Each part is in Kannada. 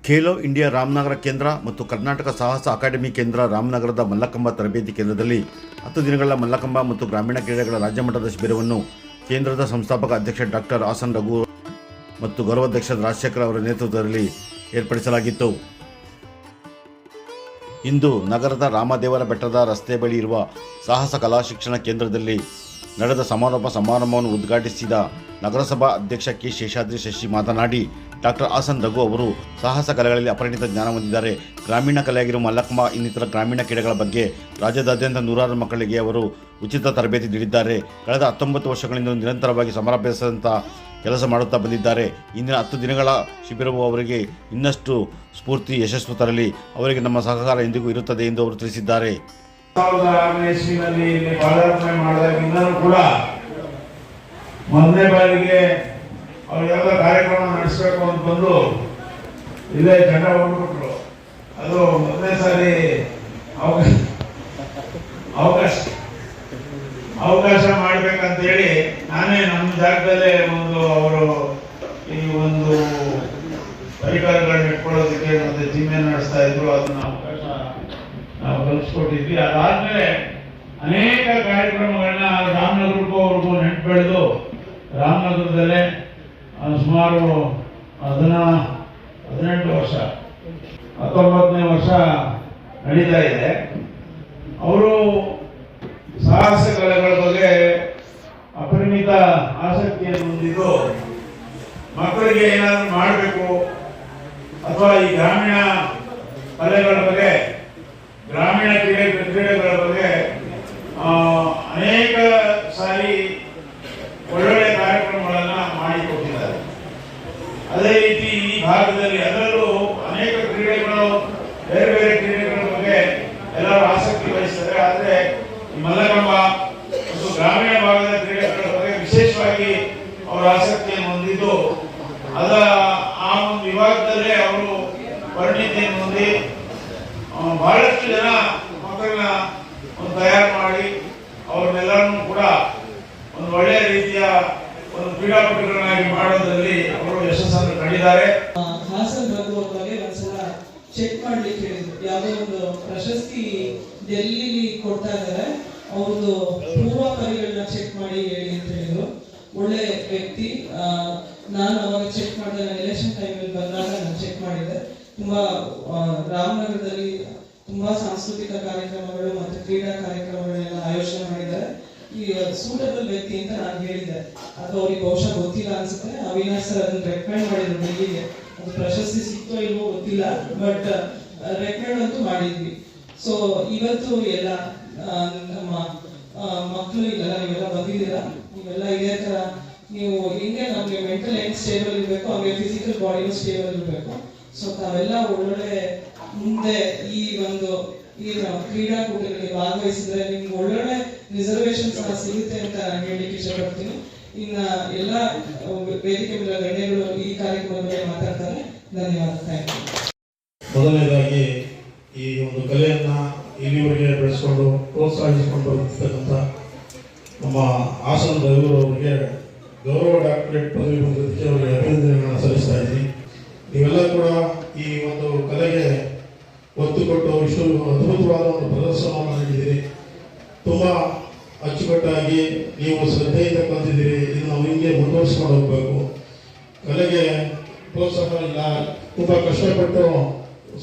ಖೇಲೋ ಇಂಡಿಯಾ ರಾಮನಗರ ಕೇಂದ್ರ ಮತ್ತು ಕರ್ನಾಟಕ ಸಾಹಸ ಅಕಾಡೆಮಿ ಕೇಂದ್ರ ರಾಮನಗರದ ಮಲ್ಲಕಂಬ ತರಬೇತಿ ಕೇಂದ್ರದಲ್ಲಿ 10 ದಿನಗಳ ಮಲ್ಲಕಂಬ ಮತ್ತು ಗ್ರಾಮೀಣ ಕ್ರೀಡೆಗಳ ರಾಜ್ಯಮಟ್ಟದ ಶಿಬಿರವನ್ನು ಕೇಂದ್ರದ ಸಂಸ್ಥಾಪಕ ಅಧ್ಯಕ್ಷ ಡಾಕ್ಟರ್ ಆಸನ್ ರಘು ಮತ್ತು ಗೌರವಾಧ್ಯಕ್ಷ ರಾಜಶೇಖರ್ ಅವರ ನೇತೃತ್ವದಲ್ಲಿ ಏರ್ಪಡಿಸಲಾಗಿತ್ತು. ಇಂದು ನಗರದ ರಾಮದೇವರ ಬೆಟ್ಟದ ರಸ್ತೆ ಬಳಿ ಇರುವ ಸಾಹಸ ಕಲಾ ಶಿಕ್ಷಣ ಕೇಂದ್ರದಲ್ಲಿ ನಡೆದ ಸಮಾರೋಪ ಸಮಾರಂಭವನ್ನು ಉದ್ಘಾಟಿಸಿದ ನಗರಸಭಾ ಅಧ್ಯಕ್ಷ ಕೆ ಶೇಷಾದ್ರಿ ಶಶಿ ಮಾತನಾಡಿ, ಡಾಕ್ಟರ್ ಆಸನ್ ರಘು ಅವರು ಸಾಹಸ ಕಲೆಗಳಲ್ಲಿ ಅಪರಿಣಿತ ಜ್ಞಾನ ಹೊಂದಿದ್ದಾರೆ. ಗ್ರಾಮೀಣ ಕಲೆಯಾಗಿರುವ ಮಲ್ಲಕಂಬ ಇನ್ನಿತರ ಗ್ರಾಮೀಣ ಕ್ರೀಡೆಗಳ ಬಗ್ಗೆ ರಾಜ್ಯದಾದ್ಯಂತ ನೂರಾರು ಮಕ್ಕಳಿಗೆ ಅವರು ಉಚಿತ ತರಬೇತಿ ನೀಡಿದ್ದಾರೆ. ಕಳೆದ 19 ವರ್ಷಗಳಿಂದ ನಿರಂತರವಾಗಿ ಸಮರಾಭ್ಯಾಸದಂಥ ಕೆಲಸ ಮಾಡುತ್ತಾ ಬಂದಿದ್ದಾರೆ. ಇಂದಿನ 10 ದಿನಗಳ ಶಿಬಿರವು ಅವರಿಗೆ ಇನ್ನಷ್ಟು ಸ್ಫೂರ್ತಿ ಯಶಸ್ಸು ತರಲಿ. ಅವರಿಗೆ ನಮ್ಮ ಸಹಕಾರ ಎಂದಿಗೂ ಇರುತ್ತದೆ ಎಂದು ಅವರು ತಿಳಿಸಿದ್ದಾರೆ. 2006ನೇ ಇಸ್ವಿನಲ್ಲಿ ಪಾದಾರ್ಪಣೆ ಮಾಡಿದಾಗಿಂದಲೂ ಕೂಡ ಮೊದಲನೇ ಬಾರಿಗೆ ಅವರೆಲ್ಲ ಕಾರ್ಯಕ್ರಮ ನಡೆಸಬೇಕು ಅಂತ ಬಂದು ಇಲ್ಲೇ ಜನ ಹೊಂದ್ಬಿಟ್ರು. ಅದು ಮೊದಲನೇ ಸಾರಿ ಅವಕಾಶ ಮಾಡ್ಬೇಕಂತೇಳಿ ನಾನೇ ನಮ್ಮ ಜಾಗದಲ್ಲೇ ಅವರು ಈ ಒಂದು ಪರಿಕರಗಳನ್ನ ಇಟ್ಕೊಳ್ಳೋದಕ್ಕೆ ಮತ್ತೆ ಜಿಮ್ಮೆ ನಡೆಸ್ತಾ ಇದ್ರು. ಅದನ್ನ ಅವಕಾಶ ನಾವು ಕಲ್ಪಿಸ್ಕೊಟ್ಟಿದ್ವಿ. ಅದಾದ್ಮೇಲೆ ಅನೇಕ ಕಾರ್ಯಕ್ರಮಗಳನ್ನ ರಾಮನಗರಕ್ಕೂ ಅವ್ರಿಗೂ ನೆನಪು ಬೆಳೆದು ರಾಮನಗರದಲ್ಲೇ ಸುಮಾರು 18 ವರ್ಷ 19ನೇ ವರ್ಷ ನಡೀತಾ ಇದೆ. ಅವರು ಸಾಹಸ ಕಲೆಗಳ ಬಗ್ಗೆ ಅಪರಿಮಿತ ಆಸಕ್ತಿಯನ್ನು ಹೊಂದಿದ್ದು ಮಕ್ಕಳಿಗೆ ಏನಾದರೂ ಮಾಡಬೇಕು ಅಥವಾ ಈ ಗ್ರಾಮೀಣ ಕಲೆಗಳ ಬಗ್ಗೆ ಗ್ರಾಮೀಣ ಕ್ರೀಡೆಗಳ ಬಗ್ಗೆ ಅನೇಕ ಸಾರಿ ಒಳ್ಳೊಳ್ಳೆ ಕಾರ್ಯಕ್ರಮಗಳನ್ನ ಮಾಡಿಕೊಟ್ಟಿದ್ದಾರೆ. ಅದೇ ರೀತಿ ಈ ಭಾಗದಲ್ಲಿ ಅದರಲ್ಲೂ ಅನೇಕ ಕ್ರೀಡೆಗಳು ಬೇರೆ ಬೇರೆ ಕ್ರೀಡೆಗಳ ಬಗ್ಗೆ ಎಲ್ಲರೂ ಆಸಕ್ತಿ ವಹಿಸ್ತಾರೆ. ಆದರೆ ಮಲ್ಲಕಂಬ ಮತ್ತು ಗ್ರಾಮೀಣ ಭಾಗದ ಕ್ರೀಡೆಗಳ ಬಗ್ಗೆ ವಿಶೇಷವಾಗಿ ಅವರ ಆಸಕ್ತಿಯನ್ನು ಹೊಂದಿದ್ದು ಆ ಒಂದು ವಿಭಾಗದಲ್ಲೇ ಅವರು ಪರಿಣಿತಿಯನ್ನು ಹೊಂದಿ ಬಹಳಷ್ಟು ಜನ ಮಕ್ಕಳನ್ನ ತಯಾರು ಮಾಡಿ ಅವ್ರನ್ನೆಲ್ಲರನ್ನೂ ಕೂಡ ಒಂದು ಒಳ್ಳೆಯ ರೀತಿಯ ಒಂದು ಕ್ರೀಡಾಪಟುಗಳನ್ನಾಗಿ ಮಾಡೋದ್ರಲ್ಲಿ ಅವರು ಯಶಸ್ಸನ್ನು ಕಂಡಿದ್ದಾರೆ. ಹಾಸನ್ ರಘು ಅವ್ರ ಬಗ್ಗೆ ಒಂದ್ಸಲ ಚೆಕ್ ಮಾಡ್ಲಿಕ್ಕೆ ಹೇಳಿದ್ರು. ಯಾವುದೋ ಒಂದು ಪ್ರಶಸ್ತಿ ಡೆಲ್ಲಿಲಿ ಕೊಡ್ತಾ ಇದ್ದಾರೆ, ಅವ್ರದ್ದು ಪೂರ್ವಾಪರಿಗಳನ್ನ ಚೆಕ್ ಮಾಡಿ ಹೇಳಿ ಅಂತ ಹೇಳಿದ್ರು. ಒಳ್ಳೆ ವ್ಯಕ್ತಿ. ನಾನು ಅವಾಗ ಚೆಕ್ ಮಾಡಿದೆ, ನಾನು ಎಲೆಕ್ಷನ್ ಟೈಮಲ್ಲಿ ಬಂದಾಗ ನಾನು ಚೆಕ್ ಮಾಡಿದ್ದೆ. ತುಂಬಾ ರಾಮನಗರದಲ್ಲಿ ತುಂಬಾ ಸಾಂಸ್ಕೃತಿಕ ಕಾರ್ಯಕ್ರಮಗಳು ಮತ್ತು ಕ್ರೀಡಾ ಕಾರ್ಯಕ್ರಮಗಳನ್ನೆಲ್ಲ ಆಯೋಜನೆ ಮಾಡಿದ್ದಾರೆ. ಈ ಸೂಟಬಲ್ ವ್ಯಕ್ತಿ ಅಂತ ನಾನು ಹೇಳಿದ್ದೆ. ಅದು ಅವ್ರಿಗೆ ಬಹುಶಃ ಗೊತ್ತಿಲ್ಲ ಅನ್ಸುತ್ತೆ. ಅವಿನಾಶ್ ಸರ್ ಅದನ್ನ ರೆಕಮೆಂಡ್ ಮಾಡಿದ್ರು ಡೆಲ್ಲಿಗೆ. ಅದು ಪ್ರಶಸ್ತಿ ಸಿಕ್ತೋ ಇಲ್ವೋ ಗೊತ್ತಿಲ್ಲ, ಬಟ್ ರೆಕಮೆಂಡ್ ಅಂತೂ ಮಾಡಿದ್ವಿ. ಸೊ ಇವತ್ತು ಎಲ್ಲ ನಮ್ಮ ಮಕ್ಕಳು ಇಲ್ಲೆಲ್ಲ ನೀವೆಲ್ಲ ಬಂದಿದ್ದೀರಾ, ನೀವೆಲ್ಲ ಇದೇ ತರ ನೀವು ಹಿಂಗೆ ನಮ್ಗೆ ಮೆಂಟಲ್ ಹೆಲ್ತ್ ಸ್ಟೇಬಲ್ ಇರಬೇಕು, ಹಂಗೆ ಫಿಸಿಕಲ್ ಬಾಡಿನೂ ಸ್ಟೇಬಲ್ ಇರಬೇಕು. ಸೊ ತಾವೆಲ್ಲ ಒಳ್ಳೊಳ್ಳೆ ಮುಂದೆ ಈ ಒಂದು ಕ್ರೀಡಾಕೂಟಗಳಲ್ಲಿ ಭಾಗವಹಿಸಿದ್ರೆ ನಿಮ್ಗೆ ಒಳ್ಳೊಳ್ಳೆ ರಿಸರ್ವೇಶನ್ಸ್ ಸಿಗುತ್ತೆ ಅಂತ ನಾನು ಹೇಳಲಿಕ್ಕೆ ಇಷ್ಟಪಡ್ತೀನಿ. ಇನ್ನ ಎಲ್ಲ ವೇದಿಕೆ ಮೇಲೆ ಗಣ್ಯಗಳು ಈ ಕಾರ್ಯಕ್ರಮದ ಬಗ್ಗೆ ಮಾತಾಡ್ತಾರೆ. ಧನ್ಯವಾದ. Thank you. ಮೊದಲನೇದಾಗಿ ಈ ಒಂದು ಕಲೆಯನ್ನ ಇಲ್ಲಿವರೆಗೆ ಬೆಳೆಸಿಕೊಂಡು ಪ್ರೋತ್ಸಾಹಿಸಿಕೊಂಡು ಬರುತ್ತಿರ್ತಕ್ಕಂಥ ನಮ್ಮ ಆಸನ್ ರಘು ಅವರಿಗೆ ಗೌರವ ಡಾಕ್ಟರೇಟ್ ಪದವಿ ಬಂದಿದ್ದಕ್ಕೆ ಅವರಿಗೆ ಅಭಿನಂದನೆಗಳನ್ನು ಸಲ್ಲಿಸ್ತಾ ಇದ್ದೀನಿ. ನೀವೆಲ್ಲ ಕೂಡ ಈ ಒಂದು ಕಲೆಗೆ ಒತ್ತು ಕೊಟ್ಟು ಇಷ್ಟು ಅದ್ಭುತವಾದ ಒಂದು ಪ್ರದರ್ಶನವನ್ನು ನೀಡಿದ್ದೀರಿ. ತುಂಬ ಅಚ್ಚುಕಟ್ಟಾಗಿ ನೀವು ಶ್ರದ್ಧೆಯಿಂದ ಕಲಿತಿದ್ದೀರಿ. ಇದನ್ನು ನಾವು ಹಿಂಗೆ ಮುಂದುವರಿಸ್ಕೊಂಡು ಹೋಗಬೇಕು. ಕಲೆಗೆ ಪ್ರೋತ್ಸಾಹ ಇಲ್ಲ, ತುಂಬ ಕಷ್ಟಪಟ್ಟು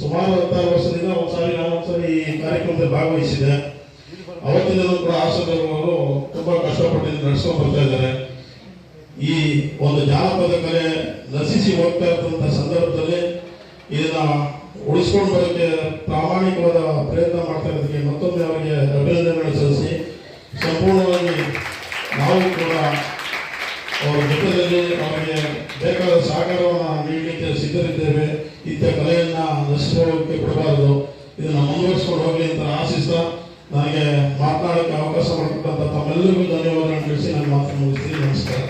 ಸುಮಾರು 16 ವರ್ಷದಿಂದ ಒಂದ್ಸಾರಿ ಈ ಕಾರ್ಯಕ್ರಮದಲ್ಲಿ ಭಾಗವಹಿಸಿದೆ. ಅವತ್ತಿನಲ್ಲೂ ಕೂಡ ಆಸಕ್ತರು ತುಂಬ ಕಷ್ಟಪಟ್ಟು ನಡೆಸ್ಕೊಂಡು ಬರ್ತಾ ಇದ್ದಾರೆ. ಈ ಒಂದು ಜಾನಪದ ಕಲೆ ನಶಿಸಿ ಹೋಗ್ತಾ ಇರ್ತಂಥ ಸಂದರ್ಭದಲ್ಲಿ ಇದನ್ನ ಉಳಿಸ್ಕೊಂಡು ಬರೋಕ್ಕೆ ಪ್ರಾಮಾಣಿಕವಾದ ಪ್ರಯತ್ನ ಮಾಡ್ತಾ ಇರೋದಕ್ಕೆ ಮತ್ತೊಮ್ಮೆ ಅವರಿಗೆ ಅಭಿನಂದನೆಗಳನ್ನು ಸಲ್ಲಿಸಿ, ಸಂಪೂರ್ಣವಾಗಿ ನಾವು ಕೂಡ ಅವರ ಜೊತೆಯಲ್ಲಿ ಅವರಿಗೆ ಬೇಕಾದ ಸಹಕಾರವನ್ನು ನೀಡಲಿಕ್ಕೆ ಸಿದ್ಧರಿದ್ದೇವೆ. ಇಂಥ ಕಲೆಯನ್ನು ನಶಿಸೋಕ್ಕೆ ಕೊಡಬಾರದು, ಇದನ್ನು ಮುಂದುವರಿಸ್ಕೊಂಡು ಹೋಗಲಿ ಅಂತ ಆಶಿಸ್ತಾ ನನಗೆ ಮಾತನಾಡೋಕ್ಕೆ ಅವಕಾಶ ಮಾಡಿಕೊಟ್ಟಂಥ ತಮ್ಮೆಲ್ಲರಿಗೂ ಧನ್ಯವಾದಗಳನ್ನು ತಿಳಿಸಿ ನಾನು ಮಾತು ಮುಗಿಸ್ತೀನಿ. ನಮಸ್ಕಾರ.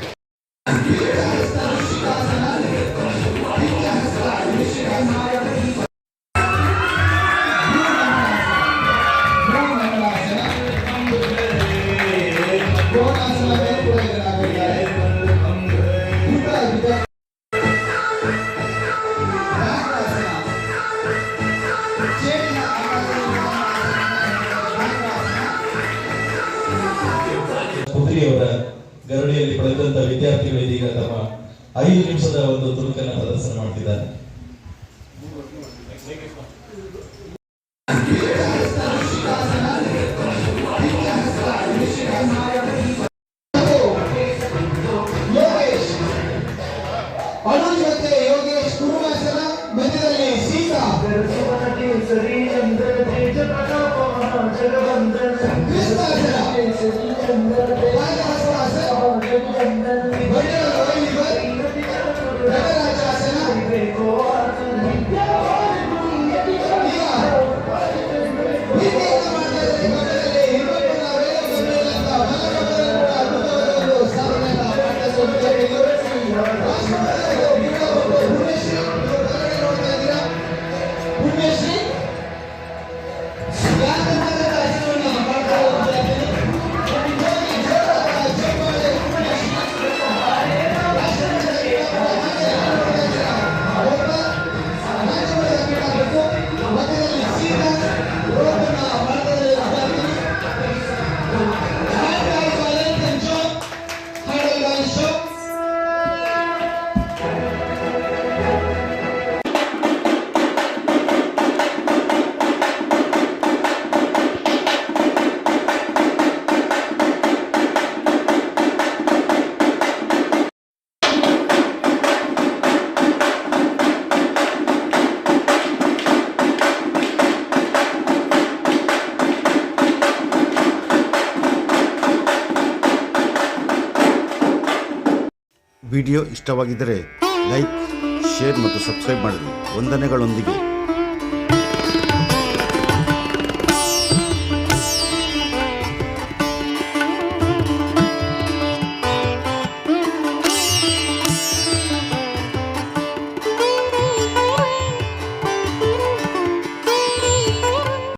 ಸ್ಪರ್ಧೆಯಲ್ಲಿ ಪಡೆದಂತ ವಿದ್ಯಾರ್ಥಿಗಳು ಇದೀಗ ತಮ್ಮ 5 ನಿಮಿಷದ ಒಂದು ತುಣುಕನ್ನು ಪ್ರದರ್ಶನ ಮಾಡ್ತಿದ್ದಾರೆ. ಅನುಜ್ ಮತ್ತೆ ಯೋಗೇಶ್ ಕುರುಮಾಸನ, ಮಧ್ಯದಲ್ಲಿ ಸೀತಾ ವಿಡಿಯೋ ಇಷ್ಟವಾಗಿದ್ದರೆ ಲೈಕ್, ಶೇರ್ ಮತ್ತು ಸಬ್ಸ್ಕ್ರೈಬ್ ಮಾಡಿರಿ. ವಂದನೆಗಳೊಂದಿಗೆ